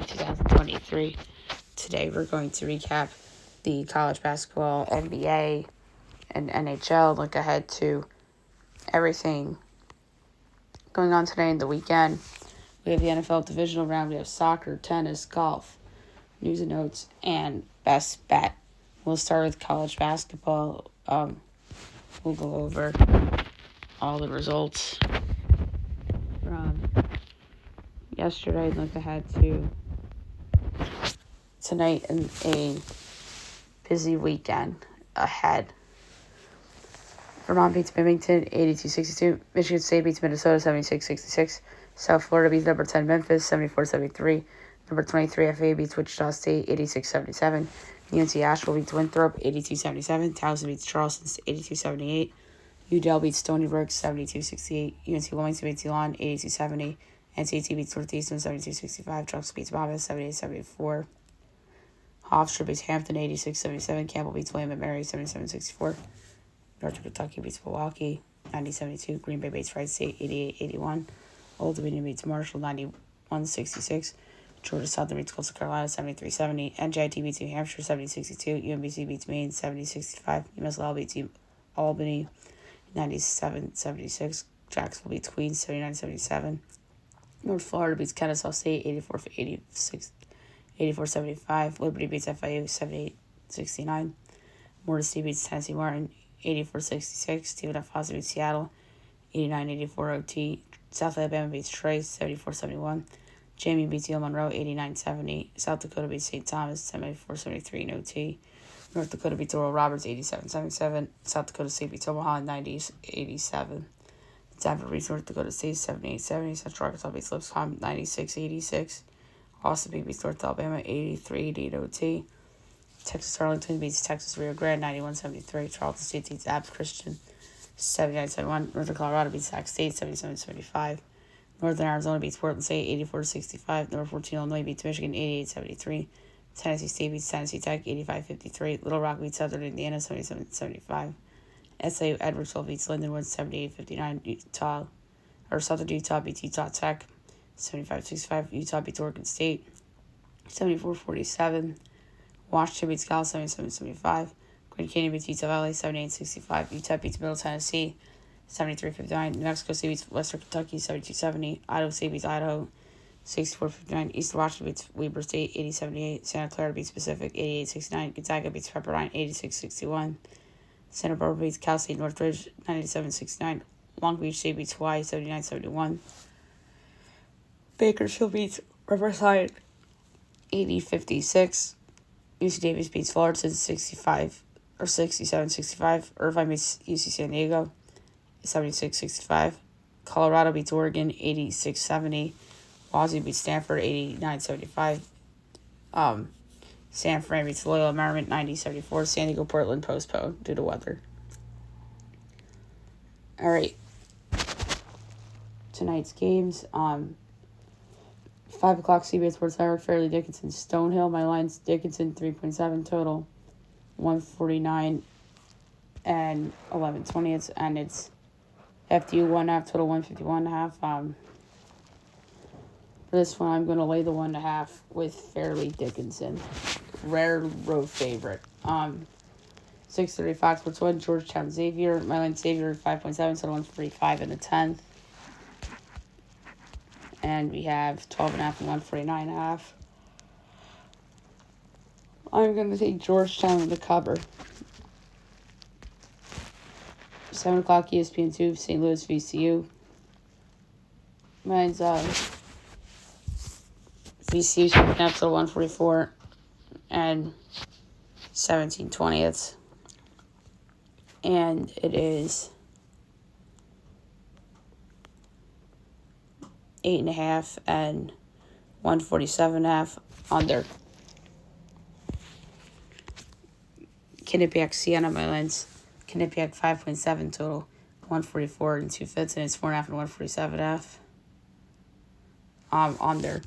2023. Today we're going to recap the college basketball, NBA, and NHL, look ahead to everything going on today in the weekend. We have the NFL Divisional round, we have soccer, tennis, golf, news and notes, and best bet. We'll start with college basketball. We'll go over all the results from yesterday and look ahead to tonight and a busy weekend ahead. Vermont beats Bennington 82-62. Michigan State beats Minnesota 76-66. South Florida beats number 10 Memphis 74-73. Number 23 FA beats Wichita State 86-77. UNC Asheville beats Winthrop 82-77. Towson beats Charleston 82-78. UDL beats Stony Brook 72-68. UNC Wilmington beats Elon 82-70. NCAT beats Northeastern 72-65. Drexel beats Monmouth 78-74. Hofstra beats Hampton 86-77. Campbell beats William & Mary 77-64. Northern Kentucky beats Milwaukee 90-72. Green Bay beats Wright State 88-81. Old Dominion beats Marshall 91-66. Georgia Southern beats Coastal Carolina 73-70. NJIT beats New Hampshire 70-62. UMBC beats Maine 70-65. UMSL beats Albany 97-76. Jacksonville beats Queens 79-77. North Florida beats Kennesaw State 84-75. Liberty beats FIU 78-69. Morton State beats Tennessee Martin 84-66. Stephen F. Austin beats Seattle 89-84 OT. South Alabama beats Trace 74-71. JMU beats Yale Monroe 89-70. South Dakota beats St. Thomas 74-73 in OT. North Dakota beats Oral Roberts 87-77. South Dakota State beats Omaha 90-87. Denver beats North Dakota State 78-70. Central Arkansas beats Lipscomb 96-86. Austin Peay beats North Alabama 83-80 in OT. Texas Arlington beats Texas Rio Grande 91-73. Charlton State beats Abbott Christian 79-71. Northern Colorado beats Sac State 77-75. Northern Arizona beats Portland State 84-65. Number 14 Illinois beats Michigan 88-73. Tennessee State beats Tennessee Tech 85-53. Little Rock beats Southern Indiana 77-75. SAU Edwardsville beats Lindenwood 78-59. Southern Utah beats Utah Tech 75-65. Utah beats Oregon State 74-47. Washington beats Cal 77-75. Grand Canyon beats Utah Valley 78-65. Utah beats Middle Tennessee 73-59. New Mexico State beats Western Kentucky 72-70. Idaho State beats Idaho 64-59. Eastern Washington beats Weber State 80-78. Santa Clara beats Pacific 88-69. Gonzaga beats Pepperdine 86-61. Santa Barbara beats Cal State Northridge 97-69. Long Beach State beats Hawaii 79-71. Bakersfield beats Riverside 80-56. UC Davis beats Fullerton 67-65. Irvine beats UC San Diego 76-65. Colorado beats Oregon 86-70. Wazoo beats Stanford 89-75. San Fran beats Loyola Marymount 90-74. San Diego Portland postponed due to weather. All right. Tonight's games. 5 o'clock CBS Sports Network, Fairleigh Dickinson, Stonehill. My line's Dickinson 3.7 total, 149 and 11/20, and it's FDU 1.5 total, 151.5. For this one, I'm going to lay the 1.5 with Fairleigh Dickinson. Rare road favorite. 6:30 Fox Sports 1, Georgetown Xavier. My line Xavier 5.7 total, 145 and a 10th. And we have 12.5 and 149.5. I'm going to take Georgetown to cover. 7 o'clock ESPN 2, St. Louis VCU. Mine's VCU 7.5 total, 144 and 17/20. And it is 8.5 and 147.5 under. Quinnipiac Siena, my lines. Quinnipiac 5.7 total, 144 and 2/5, and it's 4.5 and 147.5. Under.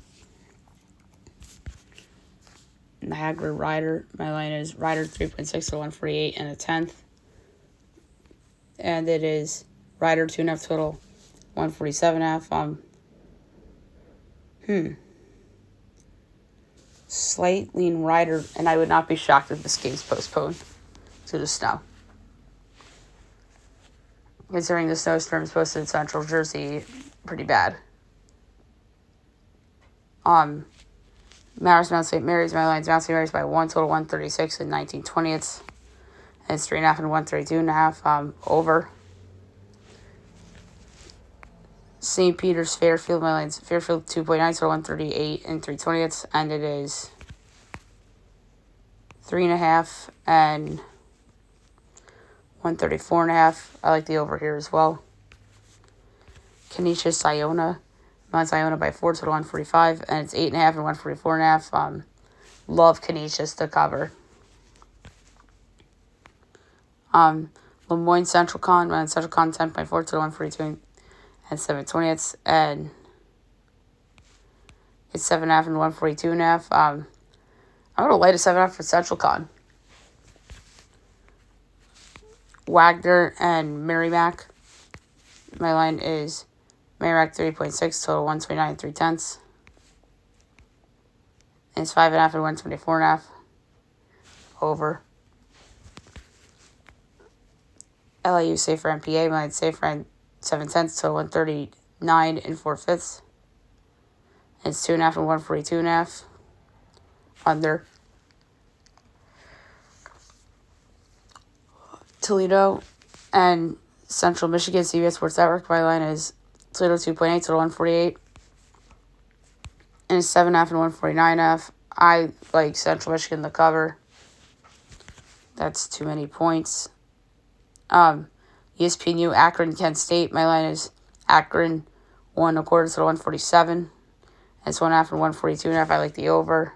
Niagara Rider, my line is Rider 3.6 to 148 and a 10th. And it is Rider 2.5 total, 147.5. slight lean rider, and I would not be shocked if this game's postponed due to snow. Considering the snowstorm is posted in central Jersey, pretty bad. Marist Mount St. Mary's, my line's Mount St. Mary's by 1, total 136 and 19/20. And it's 3.5 and 132.5, over. St. Peter's Fairfield, my line's Fairfield 2.9, total 138 and 3/20, and it is 3.5 and 134.5. I like the over here as well. Canisius Iona, Mount Iona by 4, total 145, and it's 8.5 and 144.5. Love Canisius to cover. Lemoyne Central Con, Mount Central Con 10.4, total 142 and 7/20, and it's 7.5 and 142.5. I'm gonna light a 7.5 for Central Con. Wagner and Merrimack. My line is Merrimack 3.6, total 129 and 3/10. And it's 5.5 and 124.5. Over. LIU Safer MPA, my line Safer 7/10, total 139 and 4/5. And it's 2.5 and 142.5. Under. Toledo and Central Michigan, CBS Sports Network. My line is Toledo 2.8, total 148. And it's 7.5 and 149.5. I like Central Michigan to cover. That's too many points. ESPNU, Akron, Kent State. My line is Akron 1.25, total 147. And it's 1.5 and 142.5. I like the over.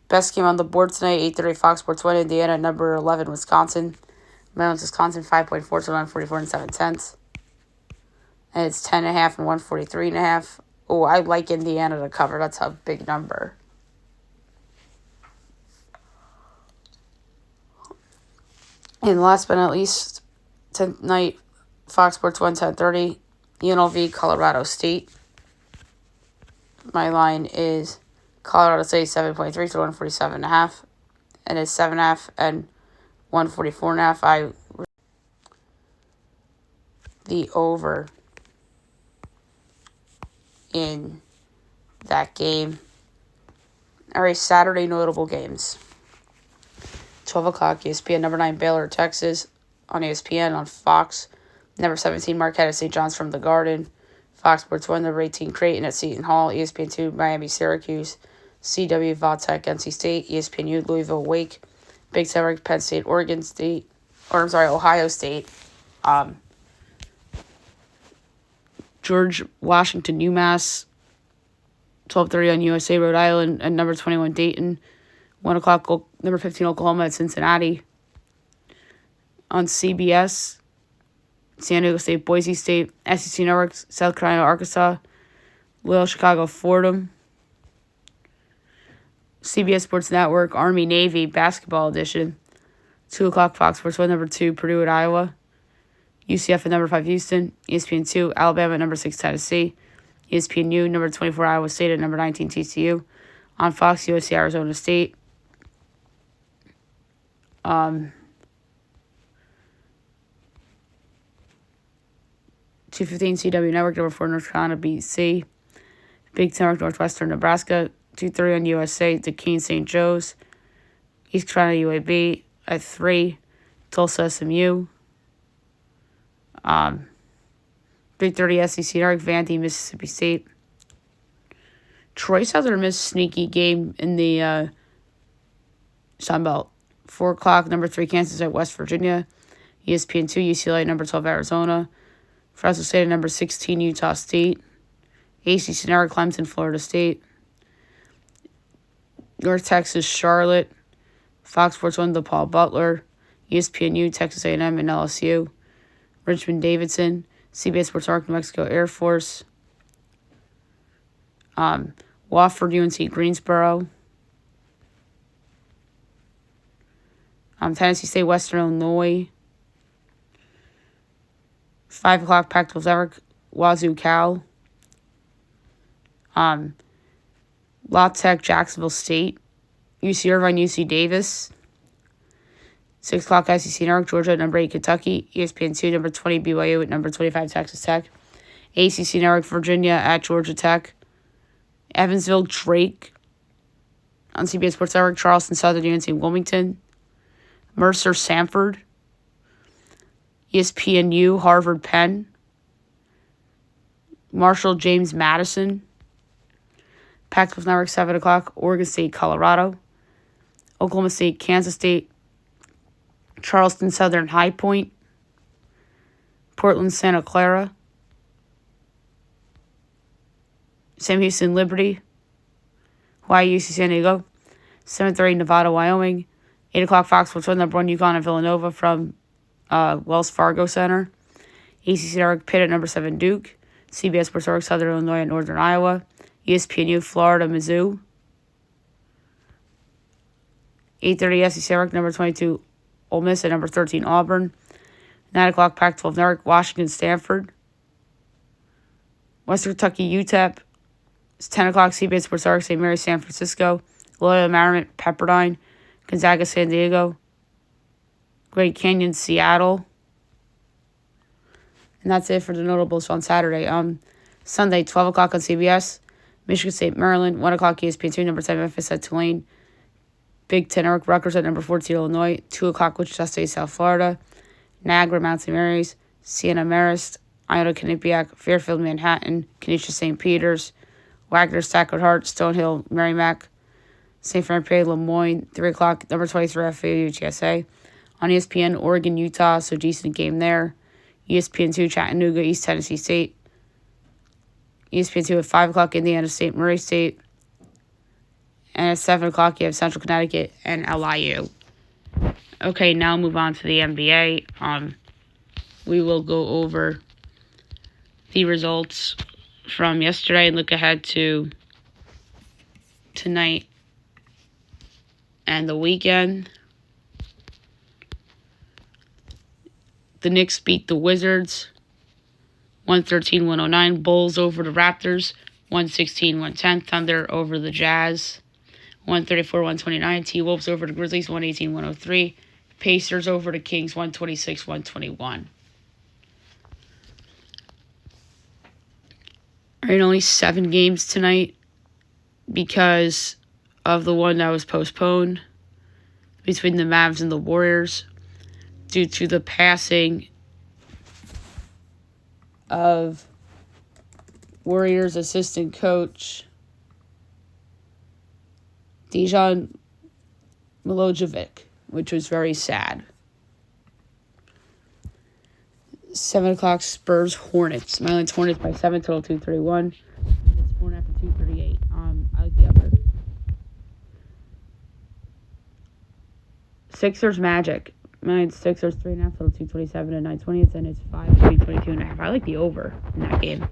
Best game on the board tonight, 8:30 Fox Sports 1, Indiana, number 11, Wisconsin. Maryland's Wisconsin, 5.4 to 144 and 7/10. And it's 10.5 and 143.5. Oh, I like Indiana to cover. That's a big number. And last but not least, tonight, Fox Sports 1, 10:30, UNLV, Colorado State. My line is Colorado State 7.3 to 147.5, and it's 7.5 and 144.5. The over in that game. All right, Saturday notable games. 12 o'clock, ESPN, number 9, Baylor, Texas, on ESPN. On Fox, number 17, Marquette at St. John's from the Garden. Fox Sports 1, number 18, Creighton at Seton Hall. ESPN 2, Miami, Syracuse. CW, Vautech, NC State. ESPNU, Louisville, Wake. Big Ten, Penn State, Ohio State. George Washington, UMass. 12:30 on USA, Rhode Island, and number 21, Dayton. 1 o'clock, number 15, Oklahoma at Cincinnati. On CBS, San Diego State, Boise State, SEC Network, South Carolina, Arkansas, Loyola Chicago, Fordham. CBS Sports Network, Army, Navy, basketball edition. 2 o'clock, Fox Sports 1, number 2, Purdue at Iowa. UCF at number 5, Houston. ESPN 2, Alabama at number 6, Tennessee. ESPNU, number 24, Iowa State at number 19, TCU. On Fox, USC, Arizona State. 2:15 CW Network, number 4, North Carolina, BC. Big Ten Network, Northwestern, Nebraska. 2:30 on USA, Duquesne, St. Joe's. East Carolina, UAB. At 3, Tulsa, SMU. 3:30 SEC Network, Vandy, Mississippi State. Troy Southern Miss sneaky game in the Sun Belt. 4 o'clock, number 3, Kansas at West Virginia. ESPN 2, UCLA, number 12, Arizona. Fresno State at number 16, Utah State. ACC Network, Clemson, Florida State. North Texas, Charlotte. Fox Sports 1, DePaul Butler. ESPNU, Texas A&M, and LSU. Richmond, Davidson. CBS Sports Arc, New Mexico Air Force. Wofford, UNC Greensboro. Tennessee State, Western Illinois. 5 o'clock, Pac-12 Network, Wazoo, Cal. La Tech, Jacksonville State. UC Irvine, UC Davis. 6 o'clock SEC Network, Georgia at number 8, Kentucky. ESPN2, number 20, BYU at number 25, Texas Tech. ACC Network, Virginia at Georgia Tech. Evansville, Drake. On CBS Sports Network, Charleston Southern, UNC Wilmington. Mercer, Samford. ESPNU, Harvard, Penn. Marshall, James Madison. Pac-12 Network, 7 o'clock, Oregon State, Colorado. Oklahoma State, Kansas State. Charleston Southern, High Point. Portland, Santa Clara. Sam Houston, Liberty. Hawaii, UC San Diego. 7:30, Nevada, Wyoming. 8 o'clock, Fox Sports 1, number 1, UConn and Villanova from Wells Fargo Center. ACC Network, Pitt at number 7, Duke. CBS Sports Network, Southern Illinois and Northern Iowa. ESPNU, Florida, Mizzou. 8:30, SEC Network, number 22, Ole Miss at number 13, Auburn. 9 o'clock, Pac-12 Network, Washington, Stanford. Western Kentucky, UTEP. It's 10 o'clock, CBS Sports Network, St. Mary's, San Francisco. Loyola Marymount, Pepperdine. Gonzaga, San Diego. Great Canyon, Seattle. And that's it for the notables on Saturday. Sunday, 12 o'clock on CBS. Michigan State, Maryland. 1 o'clock, ESPN2, number 10, Memphis at Tulane. Big Ten Network, Rutgers at number 14, Illinois. 2 o'clock, Wichita State, South Florida. Niagara, Mount St. Mary's. Siena, Marist. Iona, Quinnipiac. Fairfield, Manhattan. Kenesha, St. Peters. Wagner, Sacred Heart. Stonehill, Merrimack. St. Francois, Lemoyne. 3 o'clock, number 23, FAU, UTSA. On ESPN, Oregon, Utah, so decent game there. ESPN2, Chattanooga, East Tennessee State. ESPN2 at 5 o'clock, Indiana State, Murray State. And at 7 o'clock, you have Central Connecticut and LIU. Okay, now move on to the NBA. We will go over the results from yesterday and look ahead to tonight and the weekend. The Knicks beat the Wizards 113-109. Bulls over the Raptors 116-110. Thunder over the Jazz 134-129. T-Wolves over the Grizzlies 118-103. Pacers over the Kings 126-121. All right, only 7 games tonight because of the one that was postponed between the Mavs and the Warriors due to the passing of Warriors assistant coach Dejan Milojevic, which was very sad. 7 o'clock, Spurs Hornets. Mylands Hornets by 7, total 231. It's 4.5 and 238. I like the upper. Sixers Magic. Mylands Sixers 3.5, total 227 and 9/20, and it's 5, 322.5. I like the over in that game.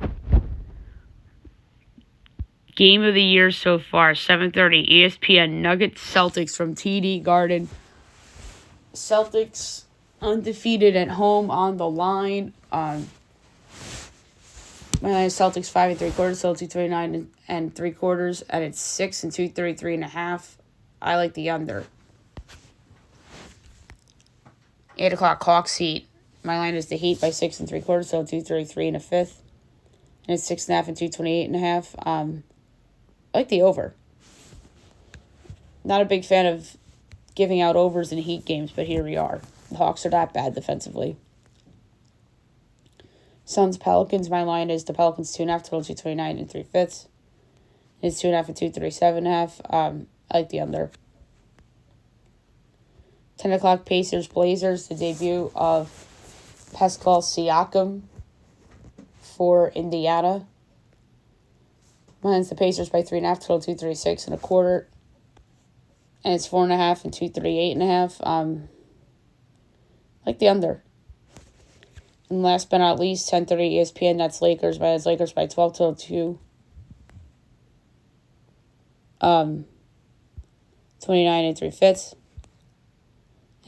Game of the year so far, 7:30, ESPN Nuggets Celtics from TD Garden. Celtics undefeated at home on the line. Celtics 5 3/4, total 229 and 3/4, and it's 6 and 233.5. I like the under. 8 o'clock, Hawks Heat. My line is the Heat by 6 3/4, so 233 and a fifth. And it's 6.5 and 228.5. I like the over. Not a big fan of giving out overs in Heat games, but here we are. The Hawks are not bad defensively. Suns Pelicans. My line is the Pelicans 2.5, total 229 and 3/5. It's 2.5 and 237.5. I like the under. 10 o'clock, Pacers Blazers, the debut of Pascal Siakam for Indiana. Mine's the Pacers by 3.5, total 236 1/4. And it's 4.5 and 238.5. Like the under. And last but not least, 10:30 ESPN, that's Lakers by 12, total 29 and 3/5.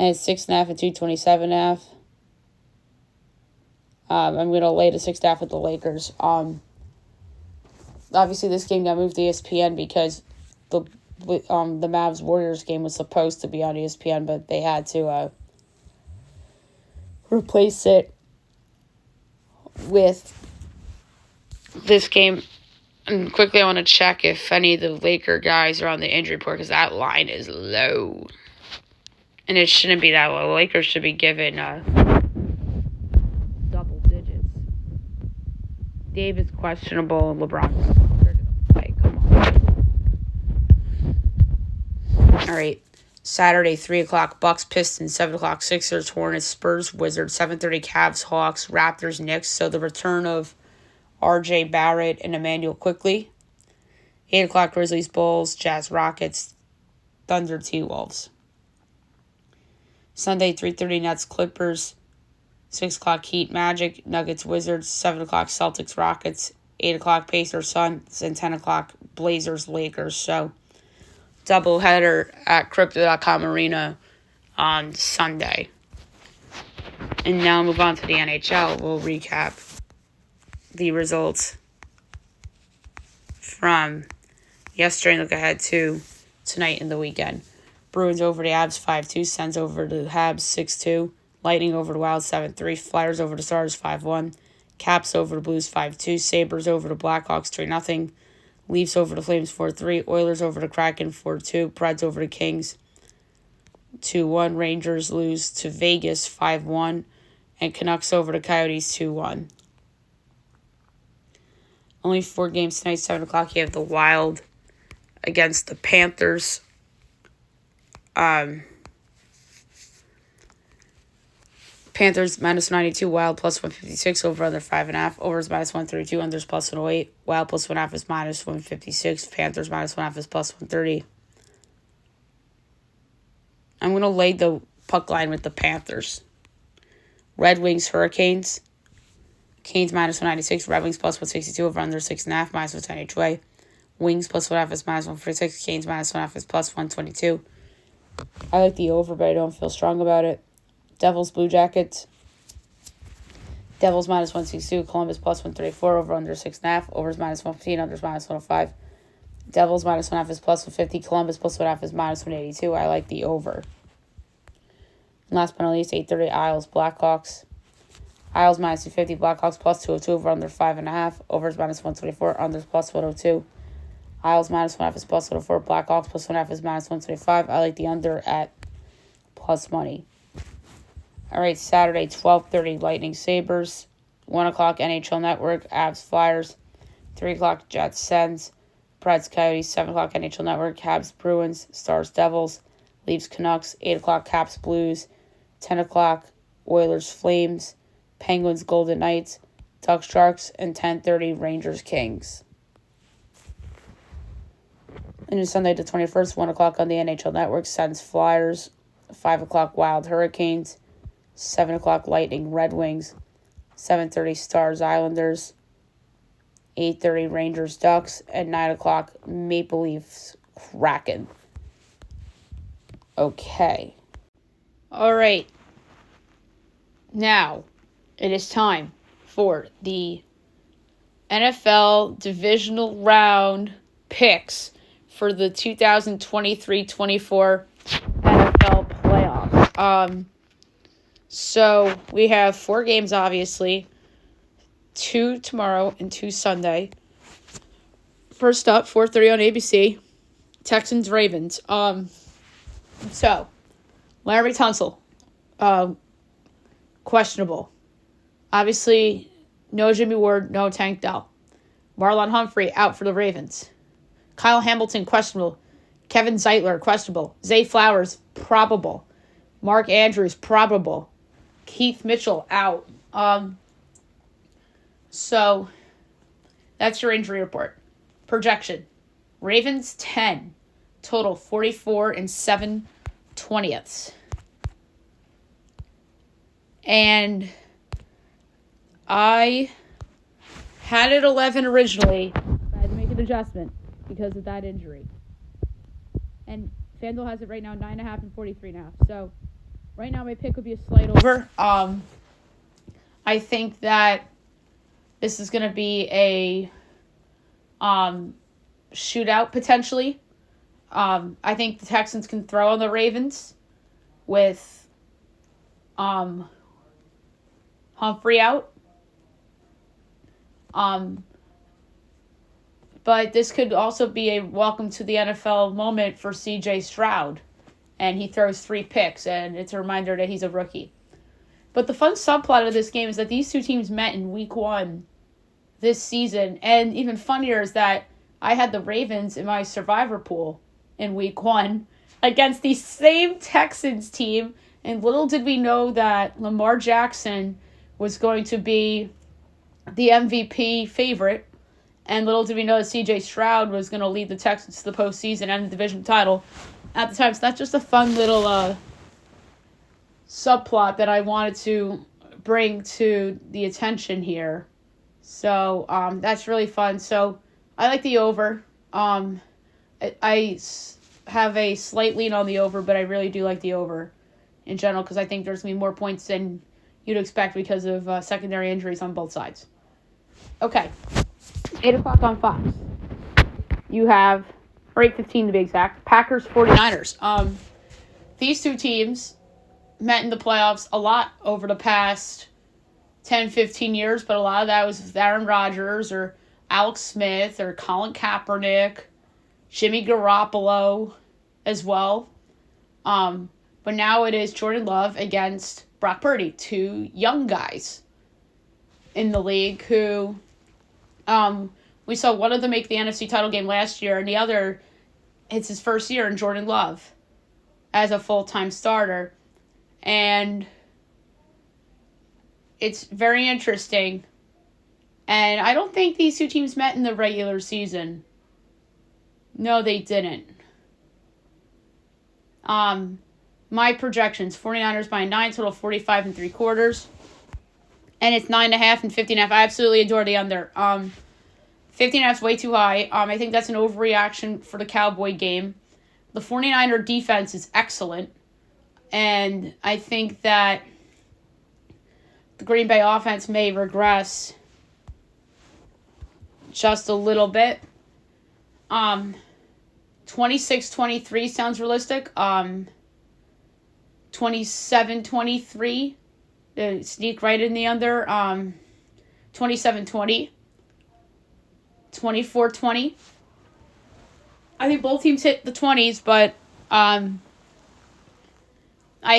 And it's 6.5 and 227.5. I'm going to lay the 6.5 with the Lakers. obviously this game got moved to ESPN because the Mavs Warriors game was supposed to be on ESPN, but they had to replace it with this game. And quickly, I want to check if any of the Laker guys are on the injury report because that line is low. And it shouldn't be that low. The Lakers should be given double digits. Davis questionable and LeBron. They're going to play. Come on. All right. Saturday, 3 o'clock, Bucks, Pistons, 7 o'clock, Sixers, Hornets, Spurs, Wizards, 7:30, Cavs, Hawks, Raptors, Knicks. So the return of R.J. Barrett and Emmanuel Quickly. 8 o'clock, Grizzlies, Bulls, Jazz, Rockets, Thunder, T-Wolves. Sunday, 3:30, Nets, Clippers. 6 o'clock, Heat, Magic, Nuggets, Wizards. 7 o'clock, Celtics, Rockets. 8 o'clock, Pacers, Suns. And 10 o'clock, Blazers, Lakers. So, doubleheader at Crypto.com Arena on Sunday. And now move on to the NHL. We'll recap the results from yesterday and look ahead to tonight and the weekend. Bruins over the Avs 5-2, Sens over the Habs 6-2, Lightning over the Wild 7-3, Flyers over the Stars 5-1, Caps over the Blues 5-2, Sabres over the Blackhawks 3-0, Leafs over the Flames 4-3, Oilers over the Kraken 4-2, Preds over the Kings 2-1, Rangers lose to Vegas 5-1, and Canucks over the Coyotes 2-1. Only 4 games tonight, 7 o'clock. You have the Wild against the Panthers. Panthers minus 92, Wild plus 156, over under 5.5. Over is minus 132, unders plus 108. Wild plus 1.5 is minus 156. Panthers minus 1.5 is plus 130. I'm going to lay the puck line with the Panthers. Red Wings, Hurricanes. Canes minus 196, Red Wings plus 162, over under 6.5, minus 110 each way. Wings plus 1.5 is minus 146, Canes minus 1.5 is plus 122. I like the over, but I don't feel strong about it. Devils, Blue Jackets. Devils minus 162, Columbus plus 134, over under 6.5, over is minus 115, under is minus 105. Devils minus 1.5 is plus 150, Columbus plus 1.5 is minus 182. I like the over. And last but not least, 8:30, Isles, Blackhawks. Isles minus 250, Blackhawks plus 202, over under 5.5, over is minus 124, under is plus 102. Isles minus 1.5 is plus 104, Blackhawks plus 1.5 is minus 125. I like the under at plus money. All right, Saturday, 12:30, Lightning, Sabres. 1 o'clock, NHL Network, Avs, Flyers. 3 o'clock, Jets, Sens. Preds, Coyotes. 7 o'clock, NHL Network, Habs, Bruins. Stars, Devils. Leafs, Canucks. 8 o'clock, Caps, Blues. 10 o'clock, Oilers, Flames. Penguins, Golden Knights, Ducks, Sharks, and 10:30, Rangers, Kings. And it's Sunday the 21st, 1 o'clock on the NHL Network, Sens, Flyers, 5 o'clock, Wild, Hurricanes, 7 o'clock, Lightning, Red Wings, 7:30, Stars, Islanders, 8:30, Rangers, Ducks, and 9 o'clock, Maple Leafs, Kraken. Okay. All right. Now, it is time for the NFL Divisional Round picks for the 2023-24 NFL playoffs. So we have 4 games, obviously. 2 tomorrow and 2 Sunday. First up, 4:30 on ABC. Texans, Ravens. So, Larry Tunsil, questionable. Obviously, no Jimmy Ward, no Tank Dell. Marlon Humphrey out for the Ravens. Kyle Hamilton, questionable. Kevin Zeitler, questionable. Zay Flowers, probable. Mark Andrews, probable. Keith Mitchell, out. So, that's your injury report. Projection. Ravens, 10. Total, 44 and 7/20. And I had it 11 originally. I had to make an adjustment because of that injury. And FanDuel has it right now 9.5 and 43.5. So right now my pick would be a slight over. I think that this is going to be a shootout potentially. I think the Texans can throw on the Ravens with Humphrey out. But this could also be a welcome to the NFL moment for C.J. Stroud. And he throws 3 picks, and it's a reminder that he's a rookie. But the fun subplot of this game is that these two teams met in week 1 this season. And even funnier is that I had the Ravens in my survivor pool in week 1 against the same Texans team. And little did we know that Lamar Jackson was going to be the MVP favorite. And little did we know that C.J. Stroud was going to lead the Texans to the postseason and the division title at the time. So that's just a fun little subplot that I wanted to bring to the attention here. So that's really fun. So I like the over. I have a slight lean on the over, but I really do like the over in general because I think there's going to be more points than you'd expect because of secondary injuries on both sides. Okay. 8 o'clock on Fox. You have, or 8:15 to be exact, Packers 49ers. These two teams met in the playoffs a lot over the past 10, 15 years, but a lot of that was with Aaron Rodgers or Alex Smith or Colin Kaepernick, Jimmy Garoppolo as well. But now it is Jordan Love against Brock Purdy, 2 young guys in the league who we saw one of them make the NFC title game last year, and the other, it's his first year in Jordan Love as a full-time starter. And it's very interesting. And I don't think these two teams met in the regular season. No, they didn't. My projections, 49ers by 9, total 45 3/4. And it's 9.5 and 50.5. I absolutely adore the under. 50.5 is way too high. I think that's an overreaction for the Cowboy game. The 49er defense is excellent. And I think that the Green Bay offense may regress just a little bit. 26-23 sounds realistic. 27-23. Sneak right in the under. 27-20. 24-20. I think both teams hit the 20s, but I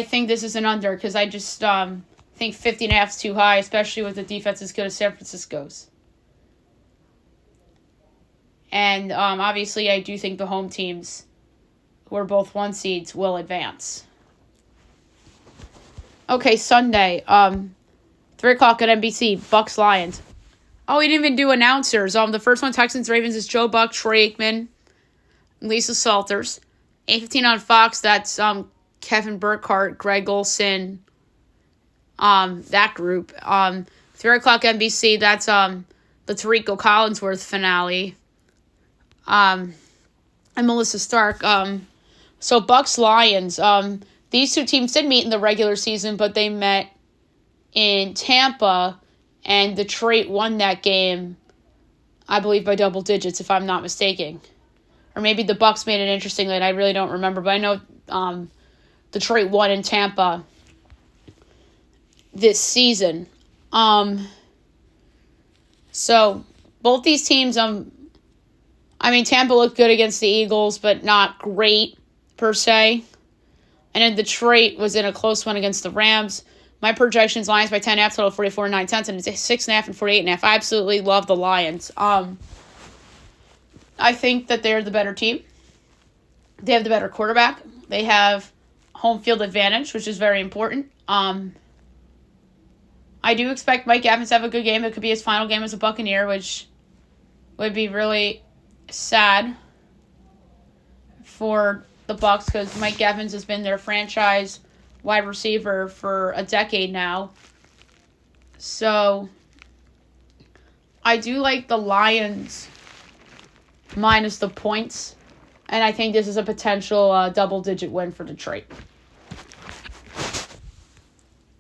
think this is an under because I just think 50.5 is too high, especially with the defense as good as San Francisco's. And obviously, I do think the home teams, who are both 1 seeds, will advance. Okay, Sunday, 3 o'clock at NBC, Bucks Lions. Oh, we didn't even do announcers. The first one, Texans Ravens, is Joe Buck, Troy Aikman, and Lisa Salters. 8:15 on Fox, that's Kevin Burkhardt, Greg Olson, that group. 3 o'clock NBC, that's the Tariq Collinsworth finale. And Melissa Stark. So Bucks Lions. These two teams did meet in the regular season, but they met in Tampa, and Detroit won that game, I believe, by double digits, if I'm not mistaken. Or maybe the Bucks made it interestingly, and I really don't remember, but I know Detroit won in Tampa this season. So both these teams, Tampa looked good against the Eagles, but not great per se. And then Detroit was in a close one against the Rams. My projections, Lions by 10.5, total 44 and 9/10, and it's 6.5 and 48.5. I absolutely love the Lions. I think that they're the better team. They have the better quarterback. They have home field advantage, which is very important. I do expect Mike Evans to have a good game. It could be his final game as a Buccaneer, which would be really sad for the Bucs because Mike Evans has been their franchise wide receiver for a decade now. So I do like the Lions minus the points, and I think this is a potential double-digit win for Detroit.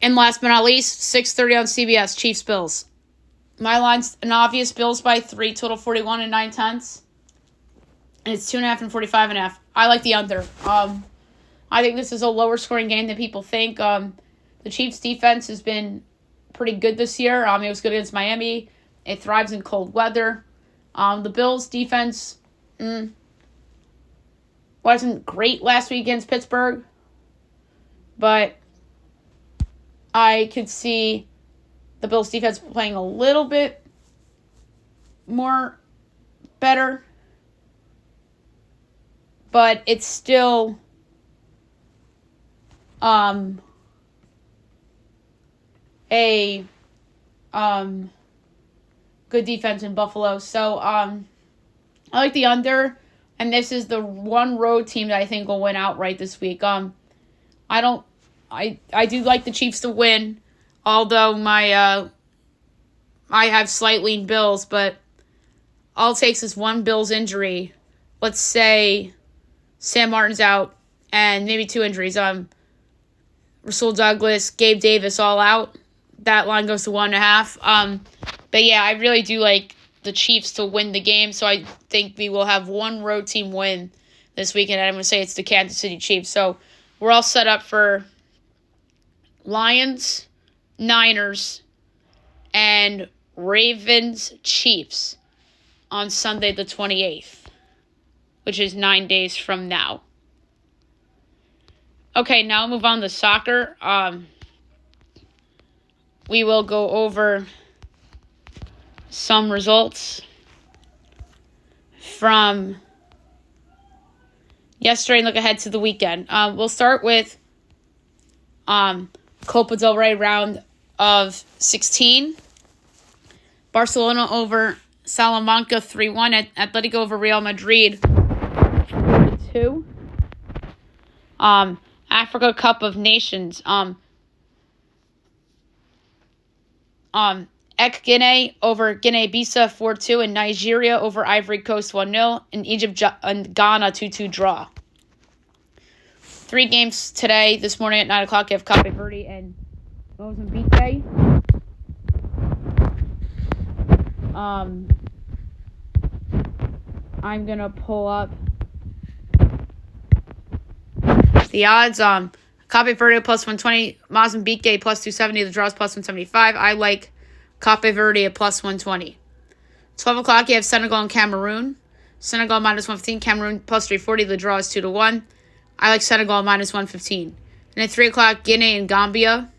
And last but not least, 6:30 on CBS, Chiefs-Bills. My line's an obvious Bills by 3, total 41 and 9/10. And it's 2.5 and 45.5. I like the under. I think this is a lower scoring game than people think. The Chiefs' defense has been pretty good this year. It was good against Miami. It thrives in cold weather. The Bills' defense wasn't great last week against Pittsburgh, but I could see the Bills' defense playing a little bit more better, but it's still a good defense in Buffalo. So I like the under, and this is the one road team that I think will win outright this week. I do like the Chiefs to win, although I have slight lean Bills, but all it takes is one Bills injury. Let's say Sam Martin's out, and maybe 2 injuries. Rasul Douglas, Gabe Davis all out. That line goes to 1.5. But yeah, I really do like the Chiefs to win the game, so I think we will have one road team win this weekend, and I'm going to say it's the Kansas City Chiefs. So we're all set up for Lions, Niners, and Ravens Chiefs on Sunday the 28th, which is 9 days from now. Okay, now move on to soccer. We will go over some results from yesterday and look ahead to the weekend. We'll start with Copa del Rey round of 16. Barcelona over Salamanca 3-1. Atletico over Real Madrid 4-2. Africa Cup of Nations. Guinea over Guinea-Bissau 4-2, and Nigeria over Ivory Coast 1-0, and Egypt and Ghana 2-2 draw. 3 games today. This morning at 9 o'clock, you have Cape Verde and Mozambique. I'm going to pull up the odds. Cape Verde plus 120, Mozambique plus 270, the draws plus 175. I like Cape Verde at plus 120. 12 o'clock, you have Senegal and Cameroon. Senegal minus 115, Cameroon plus 340, the draw is 2-1. I like Senegal minus 115. And at 3 o'clock, Guinea and Gambia.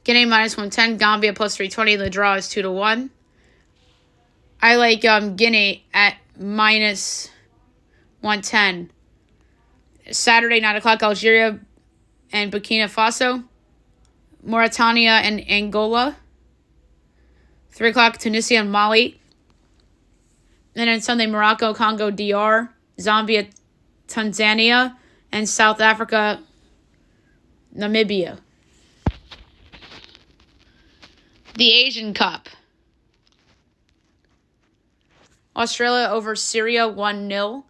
Guinea minus 110, Gambia plus 320, the draw is 2-1. I like Guinea at minus 110. Saturday, 9 o'clock, Algeria and Burkina Faso. Mauritania and Angola. 3 o'clock, Tunisia and Mali. And then Sunday, Morocco, Congo, DR, Zambia, Tanzania, and South Africa, Namibia. The Asian Cup. Australia over Syria 1-0.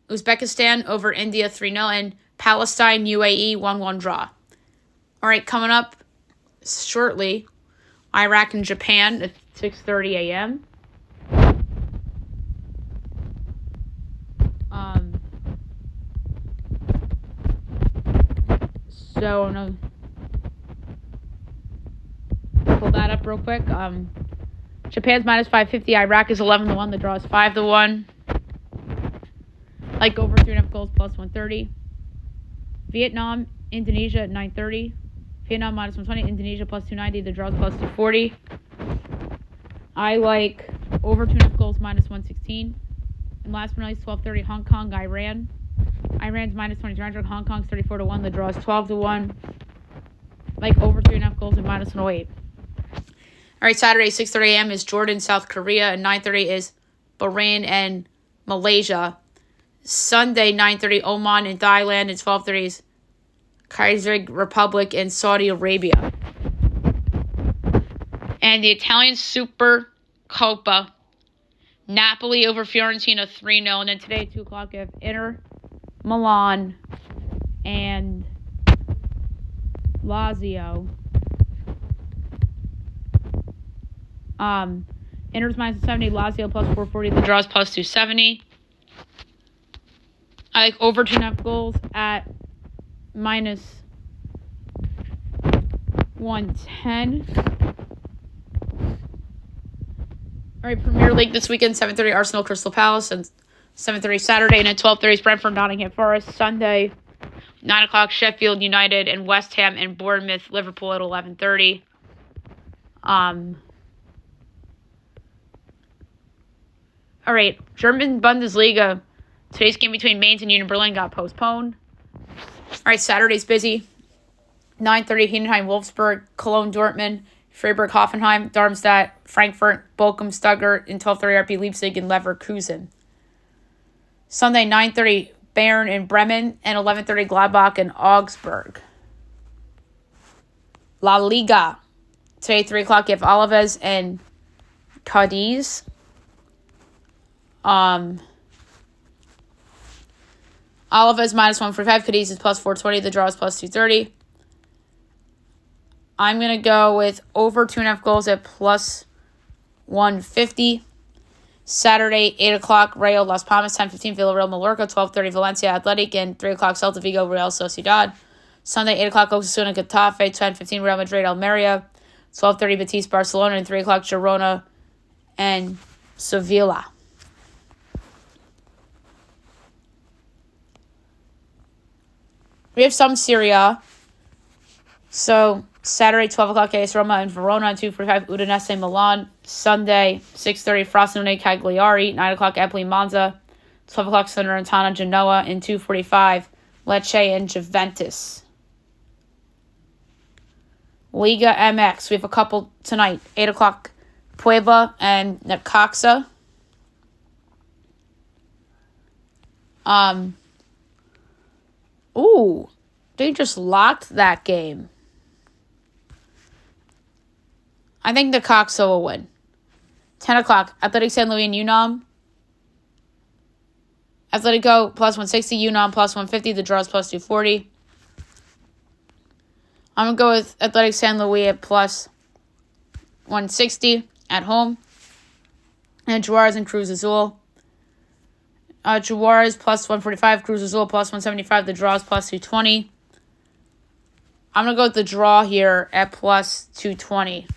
Uzbekistan over India 3-0. And Palestine, UAE 1-1 draw. All right, coming up shortly, Iraq and Japan at 6:30 a.m. So I'm going to pull that up real quick. Japan's minus 550. Iraq is 11-1. The draw is 5-1. Like over 3.5 goals plus 130. Vietnam, Indonesia at 9:30. Vietnam minus 120. Indonesia plus 290. The draw is plus 240. I like over 2.5 goals minus 116. And last but not least, 12:30. Hong Kong, Iran. Iran's minus 2300. Hong Kong's 34-1. The draw is 12-1. Like over 3.5 goals and minus 108. All right, Saturday, 6:30 a.m. is Jordan, South Korea, and 9:30 is Bahrain and Malaysia. Sunday, 9:30, Oman and Thailand, and 12:30 is Kyrgyz Republic and Saudi Arabia. And the Italian Super Copa, Napoli over Fiorentina 3-0. And then today at 2 o'clock, we have Inter Milan and Lazio. Inter's minus 70, Lazio plus 440, the draws plus 270. I like over 2.5 goals at minus 110. All right, Premier League this weekend, 7:30 Arsenal Crystal Palace, and 7:30 Saturday, and at 12:30 Brentford Nottingham Forest. Sunday, 9 o'clock Sheffield United and West Ham and Bournemouth Liverpool at 11:30. All right, German Bundesliga. Today's game between Mainz and Union Berlin got postponed. All right, Saturday's busy. 9:30 Heidenheim Wolfsburg, Cologne Dortmund, Freiburg Hoffenheim, Darmstadt, Frankfurt, Bochum Stuttgart, and 12:30 RB Leipzig and Leverkusen. Sunday, 9:30 Bayern and Bremen, and 11:30 Gladbach and Augsburg. La Liga. Today, 3 o'clock, you have Alaves and Cadiz. Alaves minus 145, Cadiz is plus 420, the draw is plus 230. I'm going to go with over 2.5 goals at plus 150. Saturday, 8 o'clock, Rayo Las Palmas, 10:15 Villarreal Mallorca, 12:30 Valencia Athletic, and 3 o'clock Celta Vigo Real Sociedad. Sunday, 8 o'clock Osasuna Getafe, 10:15 Real Madrid Almeria, 12:30 Betis Barcelona, and 3 o'clock Girona and Sevilla. We have some Serie A. So, Saturday, 12 o'clock, AS Roma and Verona, and 2:45 Udinese Milan. Sunday, 6:30 Frosinone Cagliari, 9 o'clock Empoli Monza, 12 o'clock Salernitana Genoa, and 2:45 Lecce and Juventus. Liga MX, we have a couple tonight. 8 o'clock Puebla and Necaxa. They just locked that game. I think Necaxa will win. 10 o'clock, Athletic San Luis and Unam. Atletico plus 160, Unam plus 150, the draw is plus 240. I'm going to go with Athletic San Luis at plus 160 at home. And Juarez and Cruz Azul. Juarez plus 145, Cruz Azul plus 175, the draw is plus 220. I'm going to go with the draw here at plus 220.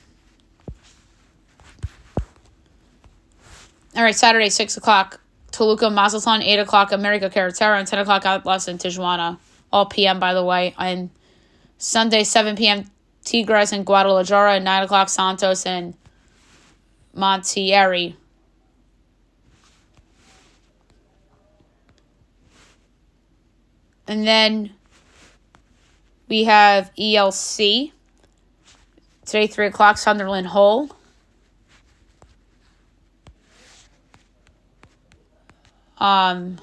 All right, Saturday, 6 o'clock, Toluca Mazatlan, 8 o'clock, America Carretera, and 10 o'clock, Atlas and Tijuana. All p.m., by the way. And Sunday, 7 p.m., Tigres and Guadalajara, and 9 o'clock, Santos and Monterrey. And then we have ELC. Today, 3 o'clock, Sunderland Hull. Sunderland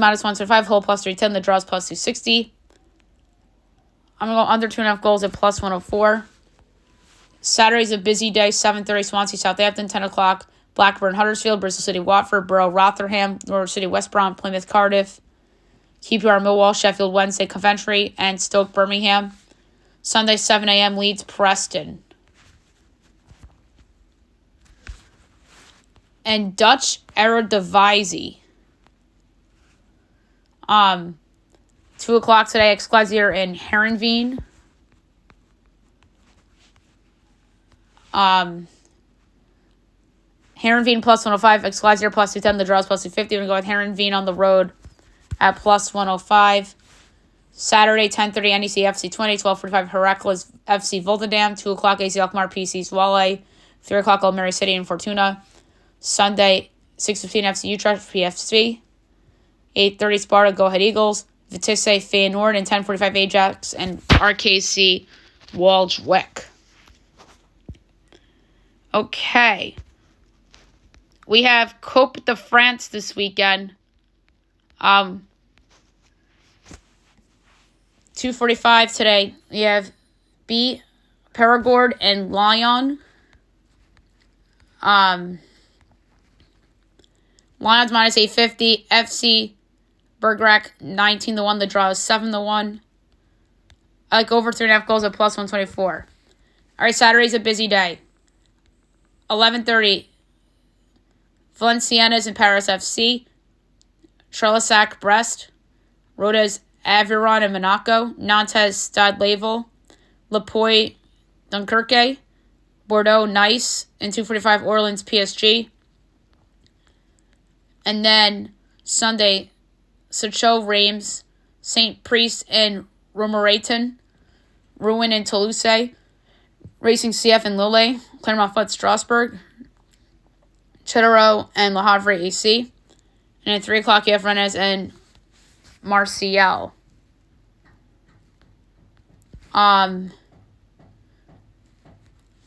minus 125, Hull plus 310, the draws plus 260. I'm going to go under 2.5 goals at plus 104. Saturday's a busy day, 7:30 Swansea Southampton, 10 o'clock Blackburn Huddersfield, Bristol City Watford, Borough Rotherham, Norwich City West Brom, Plymouth Cardiff, QPR Millwall, Sheffield Wednesday Coventry, and Stoke Birmingham. Sunday, 7 a.m. Leeds Preston. And Dutch Eredivisie. 2 o'clock today, Excelsior and Heerenveen. Heerenveen plus 105, Excelsior plus 210, the draws plus 250. We're going to go with Heerenveen on the road at plus 105. Saturday, 10:30, NEC FC 20, 12:45, Heracles FC Volendam, 2 o'clock, AC Alkmaar PC Zwolle, 3 o'clock, Almere City and Fortuna. Sunday, 6:15, FC Utrecht PSV, 8:30, Sparta Go Ahead Eagles, Vitesse Feyenoord, and 10:45, Ajax and RKC Waldwick. Okay. We have Coupe de France this weekend. 2:45 today. We have B, Perigord, and Lyon. Lyon's minus 850. FC Bergerac 19-1. The draw is 7-1. I like over 3.5 goals at plus 124. All right, Saturday's a busy day. 11:30, Valenciennes and Paris FC, Charlesac Brest, Rodez Aviron and Monaco, Nantes Stade Laval, Le Puy Dunkerque, Bordeaux Nice, and 2:45 Orleans PSG. And then Sunday, Sochaux Reims, St. Priest and Romoraton, Rouen and Toulouse, Racing CF and Lille, Clermont Foot Strasbourg, Châteauroux and Le Havre AC. And at 3 o'clock, you have Rennes and Marseille. And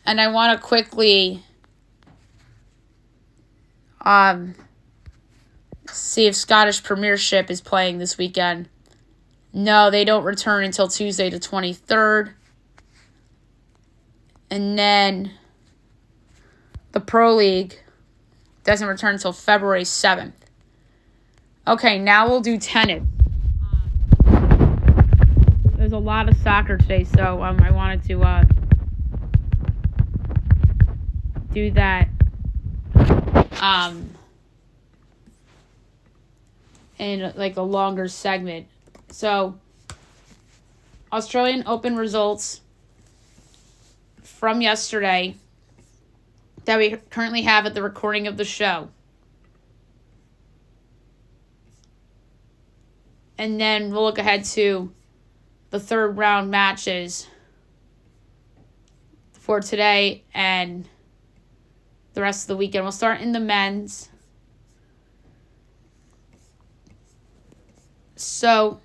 I want to quickly see if Scottish Premiership is playing this weekend. No, they don't return until Tuesday the 23rd. And then the Pro League doesn't return until February 7th. Okay, now we'll do tennis. There's a lot of soccer today, so I wanted to do that in like a longer segment. So, Australian Open results from yesterday that we currently have at the recording of the show. And then we'll look ahead to the third round matches for today and the rest of the weekend. We'll start in the men's. So,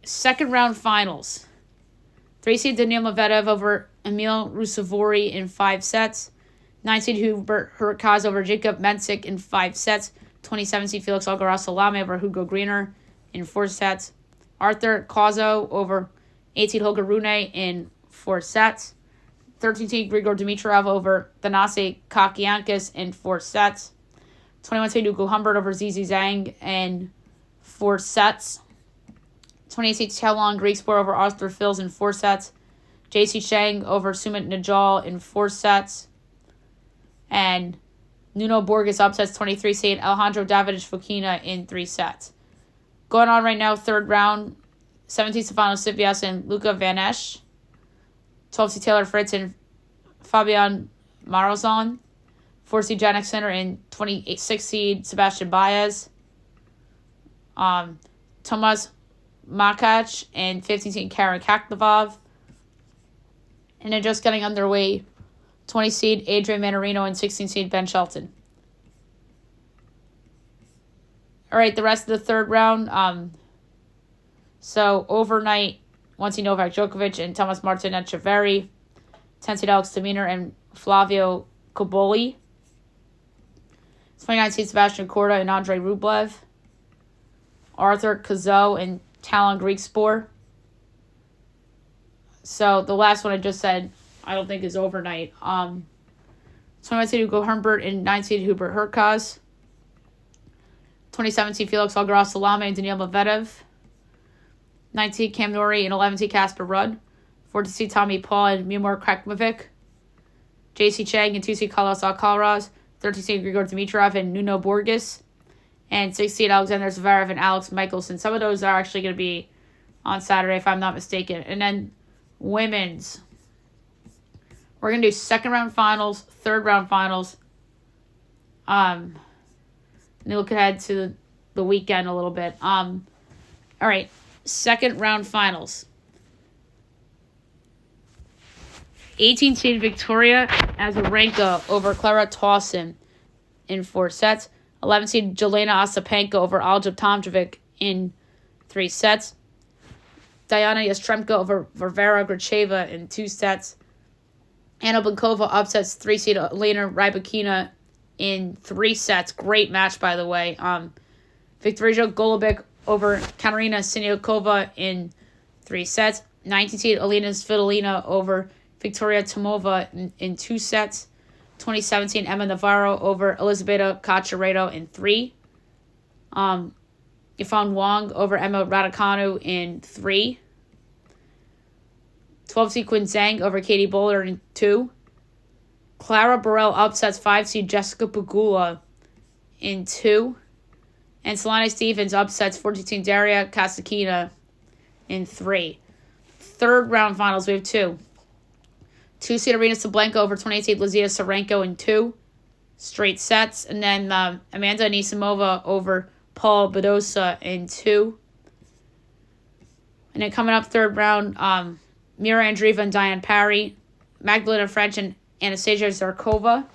second round finals. 3-seed Daniil Medvedev over Emil Ruusuvuori in 5 sets. 9-seed Hubert Hurkacz over Jacob Mensik in 5 sets. 27-seed Felix Auger-Aliassime over Hugo Griener in 4 sets. Arthur Cauzo over 8-seed Holger Rune in 4 sets. 13-seed Grigor Dimitrov over Thanasi Kakiankis in 4 sets. 21-seed Hugo Humbert over Zizi Zhang in 4 sets. 28-seed Qiaolong Griekspoor over Arthur Fils in 4 sets. J.C. Chang over Sumit Najal in 4 sets. And Nuno Borges upsets 23-seed Alejandro Davidovich Fokina in 3 sets. Going on right now, third round, 17-seed Stefanos Tsitsipas and Luca Van Esch. 12-seed Taylor Fritz and Fabian Marozon. 4-seed Jannik Sinner and 26-seed Sebastian Baez. Tomas Makac and 15-seed Karen Kaknavov. And then just getting underway, 20-seed Adrian Manarino and 16-seed Ben Shelton. All right, the rest of the third round. So overnight, 1-seed Novak Djokovic and Thomas Martin Echeverry. 10-seed Alex de Minaur and Flavio Cobolli. 29-seed Sebastian Korda and Andrei Rublev. Arthur Cazot and Talon Griekspoor. So the last one I just said, I don't think is overnight. 21-seed Hugo Humbert and 9-seed Hubert Hurkacz. 27-seed Felix Auger-Aliassime and Daniil Medvedev. 19-seed Cam Norrie and 11-seed Casper Ruud. 14-seed Tommy Paul and Mimur Krekmanovic. J.C. Chang and 2-seed Carlos Alcaraz. 13-seed Grigor Dimitrov and Nuno Borges. And 6-seed Alexander Zverev and Alex Michelson. Some of those are actually going to be on Saturday, if I'm not mistaken. And then women's. We're going to do second round finals, third round finals. And look ahead to the weekend a little bit. All right, second round finals. 18-seed Victoria Azarenka over Clara Tauson in 4 sets. 11-seed Jelena Ostapenko over Alja Tomljanovic in 3 sets. Diana Yastremka over Varvara Gracheva in 2 sets. Anna Bankova upsets 3-seed Elena Rybakina in 3 sets. Great match, by the way. Viktorija Golubic over Katerina Siniakova in 3 sets. 19-seed Elena Svitolina over Victoria Tomova in 2 sets. 2017 Emma Navarro over Elizabeta Cacharedo in 3. Yifan Wang over Emma Raducanu in 3. 12 seed Quinn Zhang over Katie Bowler in 2. Clara Burrell upsets 5 seed Jessica Pegula in 2. And Solana Stevens upsets 14 seed Daria Kasakina in 3. Third round finals, we have 2. 2 seed Arena Sablenka over 28 seed Lizia Sarenko in 2 straight sets. And then Amanda Anisimova over Paul Badosa in 2. And then coming up third round, Mira Andreeva and Diane Parry, Magdalena French and Anastasia Zarkova,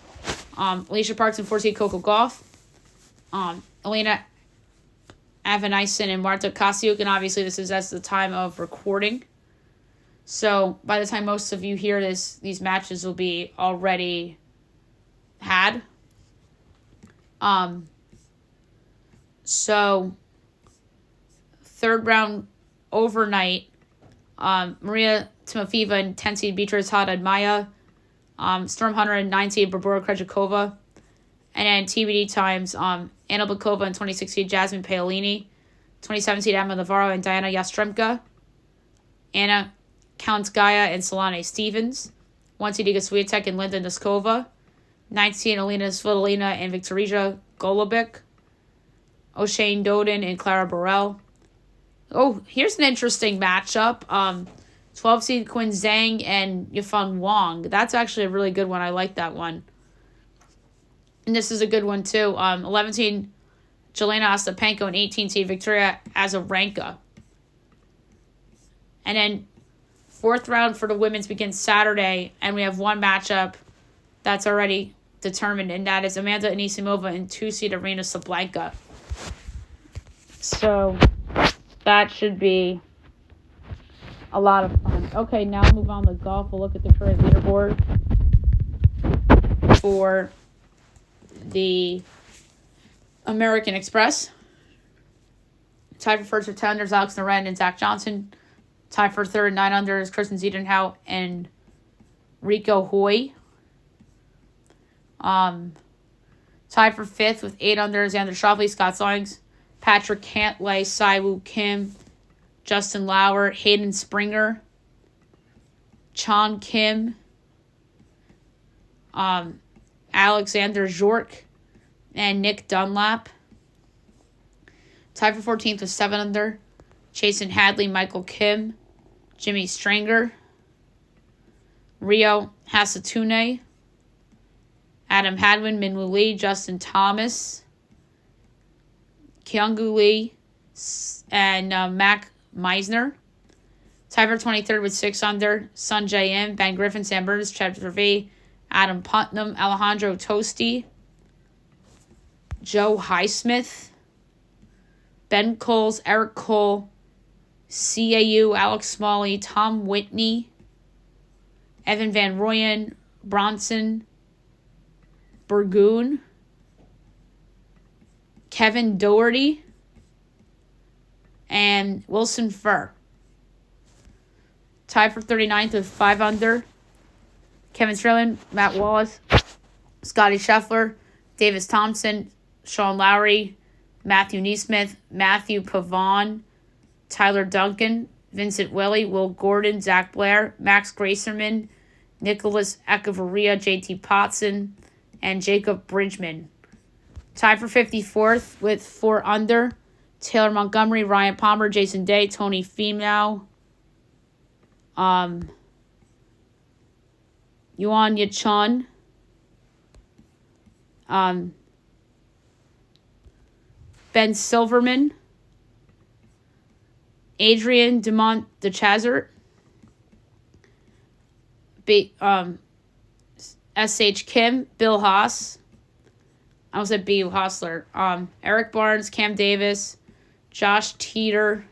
Alicia Parks and 4 seed Coco Gauff, Elena Avanaisen and Marta Kasiuk, and obviously this is at the time of recording. So by the time most of you hear this, these matches will be already had. So third round overnight, Maria Timofeeva and 10 seed Beatrice Haddad-Maya, Storm Hunter and 9 seed Barbora Krejcikova, and then TBD times, Anna Bakova and 26 seed Jasmine Paolini, 27 seed Emma Navarro and Diana Yastremka, Anna Kalinskaya and Solana Stevens, 1 seed Iga Swiatek and Linda Noskova, 9 seed Alina Svitolina and Viktorija Golubic, O'Shane Doden and Clara Burrell. Oh, here's an interesting matchup. 12 seed Quinn Zhang and Yifan Wang. That's actually a really good one. I like that one. And this is a good one too. 11 seed Jelena Ostapenko and 18 seed Victoria Azarenka. And then fourth round for the women's begins Saturday, and we have one matchup that's already determined, and that is Amanda Anisimova and 2 seed Arena Sablenka. So that should be a lot of fun. Okay, now move on to golf. We'll look at the current leaderboard for the American Express. Tied for first with 10 unders, Alex Noren and Zach Johnson. Tied for third, 9 unders, Kristen Ziedenhout and Rico Hoy. Tied for fifth with 8 unders, Xander Schauffele, Scott Sillings, Patrick Cantlay, Siwoo Kim, Justin Lauer, Hayden Springer, Chan Kim, Alexander Zork, and Nick Dunlap. Tied for 14th with 7 under, Chasen Hadley, Michael Kim, Jimmy Stranger, Rio Hasatune, Adam Hadwin, Minwoo Lee, Justin Thomas, Kyungwoo Lee, and Mac Meisner. Tied for 23rd with 6 under, Sun Jae-in, Ben Griffin, Sam Burns, Chad V, Adam Putnam, Alejandro Tosti, Joe Highsmith, Ben Coles, Eric Cole, CAU, Alex Smalley, Tom Whitney, Evan Van Rooyen, Bronson Burgoon, Kevin Doherty, and Wilson Furr. Tied for 39th with 5 under, Kevin Strelin, Matt Wallace, Scotty Scheffler, Davis Thompson, Sean Lowry, Matthew Neesmith, Matthew Pavon, Tyler Duncan, Vincent Willey, Will Gordon, Zach Blair, Max Gracerman, Nicholas Echevarria, JT Potson, and Jacob Bridgman. Tied for 54th with 4 under, Taylor Montgomery, Ryan Palmer, Jason Day, Tony Finau, Yuan Yachun, Ben Silverman, Adrian DeMont DeChazert, S.H. Kim, Bill Haas, I almost said B.U. Hostler, Eric Barnes, Cam Davis, Josh Teeter,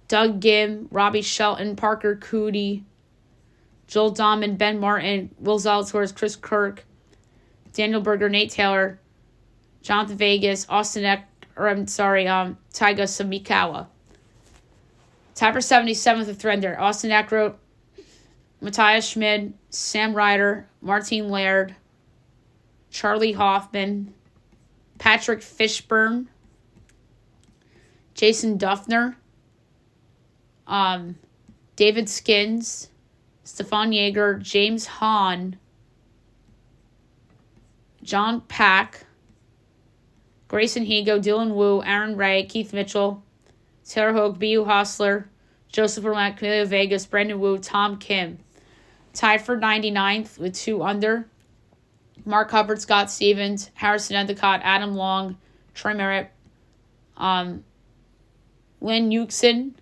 Doug Gim, Robbie Shelton, Parker Cootie, Joel Dahman, Ben Martin, Will Zalatoris, Chris Kirk, Daniel Berger, Nate Taylor, Jonathan Vegas, Tyga Samikawa. Tied for 77th with 3 under, Austin Eckroat, Matthias Schmid, Sam Ryder, Martine Laird, Charlie Hoffman, Patrick Fishburne, Jason Duffner, David Skins, Stefan Yeager, James Hahn, John Pack, Grayson Higo, Dylan Wu, Aaron Ray, Keith Mitchell, Taylor Hogue, B.U. Hostler, Joseph Vermette, Cornelio Vegas, Brendan Wu, Tom Kim. Tied for 99th with 2 under. Mark Hubbard, Scott Stevens, Harrison Endicott, Adam Long, Troy Merritt, Lynn Euxin,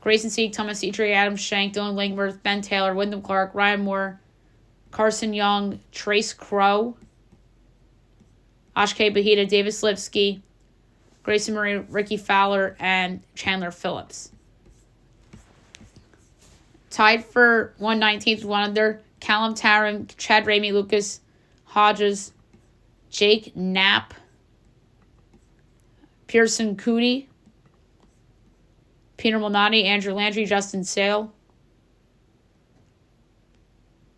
Grayson Sieg, Thomas Dietrich, Adam Shank, Dylan Langworth, Ben Taylor, Wyndham Clark, Ryan Moore, Carson Young, Trace Crow, Ashke Bahita, Davis Lipsky, Grayson Murray, Ricky Fowler, and Chandler Phillips. Tied for 119th, 1 under, Callum Tarrant, Chad Ramey, Lucas Hodges, Jake Knapp, Pearson Cootie, Peter Malnati, Andrew Landry, Justin Sale,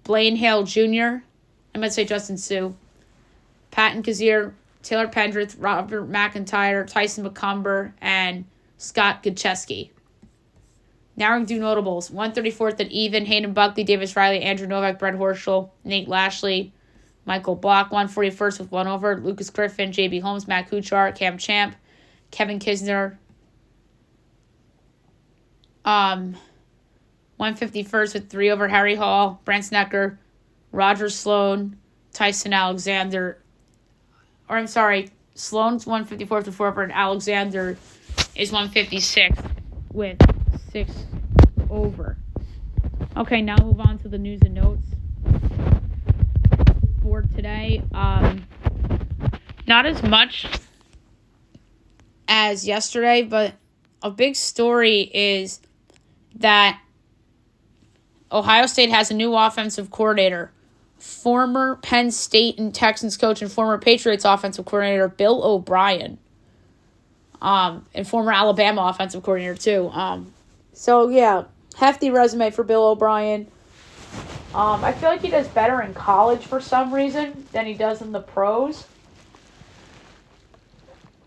Blaine Hale Jr., I might say Justin Sue, Patton Kazir, Taylor Pendrith, Robert McIntyre, Tyson McCumber, and Scott Gutcheski. Now we're going to do notables. 134th at even, Hayden Buckley, Davis Riley, Andrew Novak, Brett Horschel, Nate Lashley, Michael Block. 141st with 1 over, Lucas Griffin, J.B. Holmes, Matt Kuchar, Cam Champ, Kevin Kisner. 151st with 3 over, Harry Hall, Brent Snecker, Roger Sloan, Tyson Alexander. Sloan's 154th with 4 over, and Alexander is 156th with 6 over. Okay, now move on to the news and notes for today. Not as much as yesterday, but a big story is that Ohio State has a new offensive coordinator. Former Penn State and Texans coach and former Patriots offensive coordinator Bill O'Brien. And former Alabama offensive coordinator too. So yeah, hefty resume for Bill O'Brien. I feel like he does better in college for some reason than he does in the pros.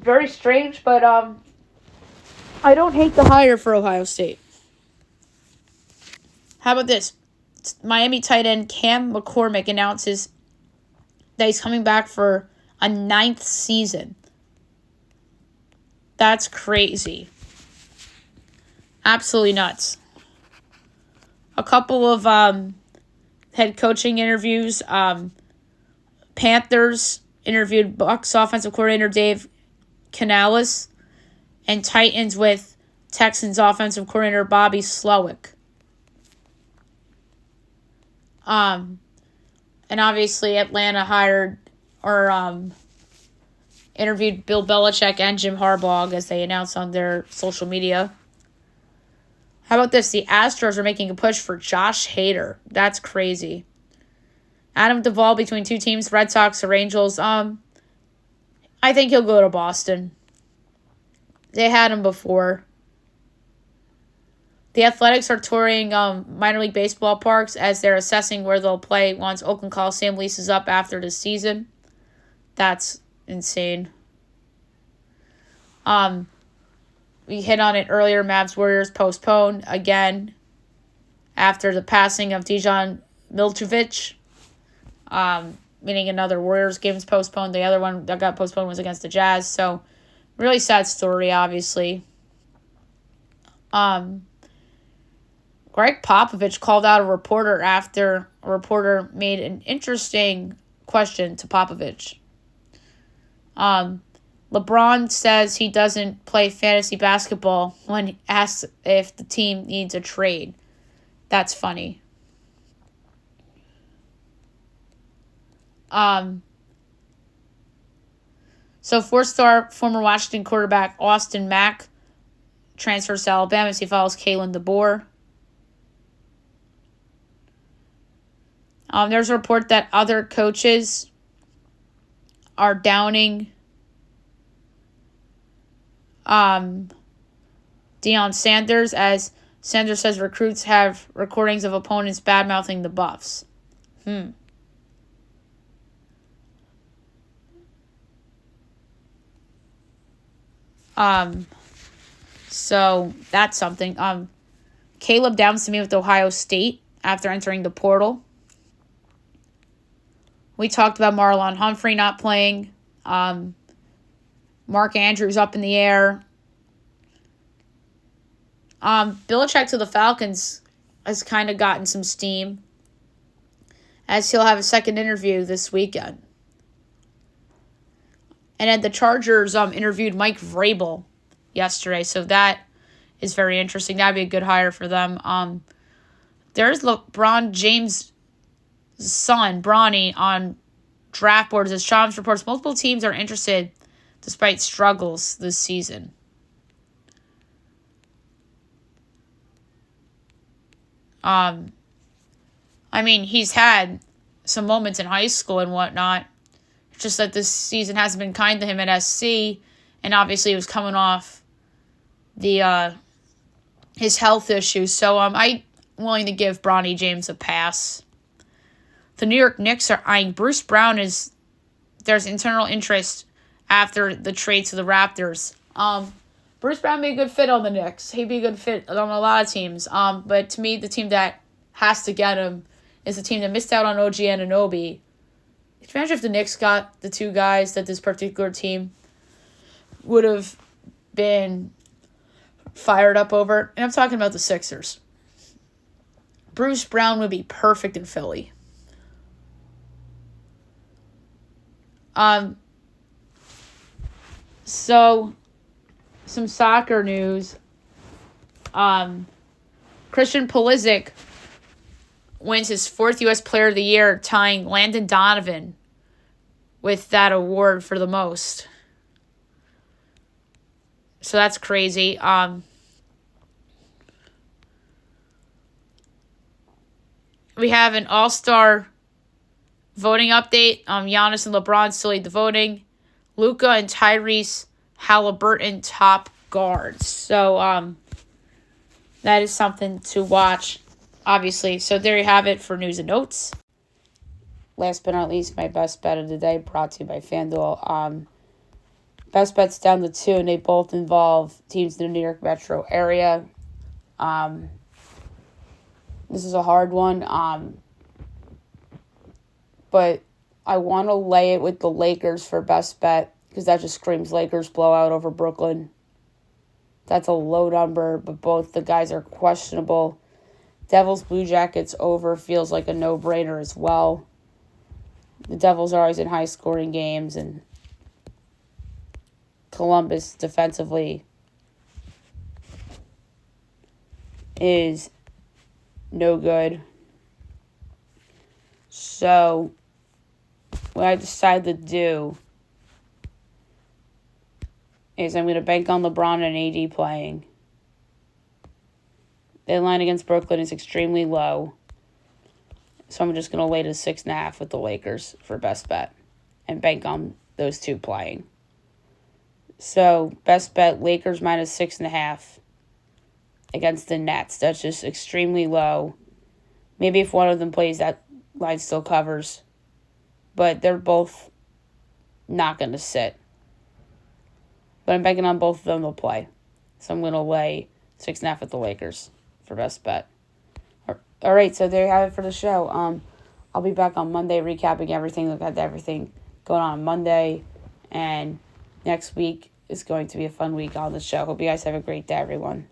Very strange, but I don't hate the hire for Ohio State. How about this? Miami tight end Cam McCormick announces that he's coming back for a 9th season. That's crazy. Absolutely nuts. A couple of head coaching interviews. Panthers interviewed Bucs offensive coordinator Dave Canales, and Titans with Texans offensive coordinator Bobby Slowick. And obviously Atlanta hired or interviewed Bill Belichick and Jim Harbaugh, as they announced on their social media. How about this? The Astros are making a push for Josh Hader. That's crazy. Adam Duvall between 2 teams, Red Sox or Angels. I think he'll go to Boston. They had him before. The Athletics are touring minor league baseball parks as they're assessing where they'll play once Oakland Coliseum leases up after the season. That's insane. We hit on it earlier. Mavs Warriors postponed again after the passing of Dejan Miljevic. Meaning another Warriors game was postponed. The other one that got postponed was against the Jazz. So, really sad story, obviously. Greg Popovich called out a reporter after a reporter made an interesting question to Popovich. LeBron says he doesn't play fantasy basketball when asked if the team needs a trade. That's funny. So 4-star former Washington quarterback Austin Mack transfers to Alabama as he follows Kalen DeBoer. There's a report that other coaches are downing Deion Sanders, as Sanders says recruits have recordings of opponents bad-mouthing the Buffs. So that's something. Caleb Downs to me with Ohio State after entering the portal. We talked about Marlon Humphrey not playing. Mark Andrews up in the air. Belichick to the Falcons has kind of gotten some steam, as he'll have a second interview this weekend. And then the Chargers interviewed Mike Vrabel yesterday, so that is very interesting. That'd be a good hire for them. There's LeBron James' son, Bronny, on draft boards. As Shams reports, multiple teams are interested despite struggles this season. He's had some moments in high school and whatnot. It's just that this season hasn't been kind to him at SC, and obviously he was coming off the his health issues. So I'm willing to give Bronny James a pass. The New York Knicks are eyeing Bruce Brown. There's internal interest after the trade to the Raptors. Bruce Brown would be a good fit on the Knicks. He'd be a good fit on a lot of teams. But to me, the team that has to get him is the team that missed out on OG Anunoby. Can you imagine if the Knicks got the two guys that this particular team would have been fired up over? And I'm talking about the Sixers. Bruce Brown would be perfect in Philly. So, some soccer news. Christian Pulisic wins his 4th U.S. Player of the Year, tying Landon Donovan with that award for the most. So that's crazy. We have an all-star voting update. Giannis and LeBron still lead the voting. Luka and Tyrese Halliburton top guards. So that is something to watch, obviously. So there you have it for news and notes. Last but not least, my best bet of the day, brought to you by FanDuel. Best bets down to 2, and they both involve teams in the New York metro area. This is a hard one, but I want to lay it with the Lakers for best bet because that just screams Lakers blowout over Brooklyn. That's a low number, but both the guys are questionable. Devils Blue Jackets over feels like a no-brainer as well. The Devils are always in high-scoring games, and Columbus defensively is no good. So what I decided to do is I'm going to bank on LeBron and AD playing. The line against Brooklyn is extremely low. So I'm just going to lay to 6.5 with the Lakers for best bet and bank on those two playing. So best bet, Lakers minus 6.5 against the Nets. That's just extremely low. Maybe if one of them plays, that line still covers. But they're both not going to sit. But I'm banking on both of them to play. So I'm going to lay 6.5 with the Lakers for best bet. All right, so there you have it for the show. I'll be back on Monday recapping everything. Look at everything going on Monday. And next week is going to be a fun week on the show. Hope you guys have a great day, everyone.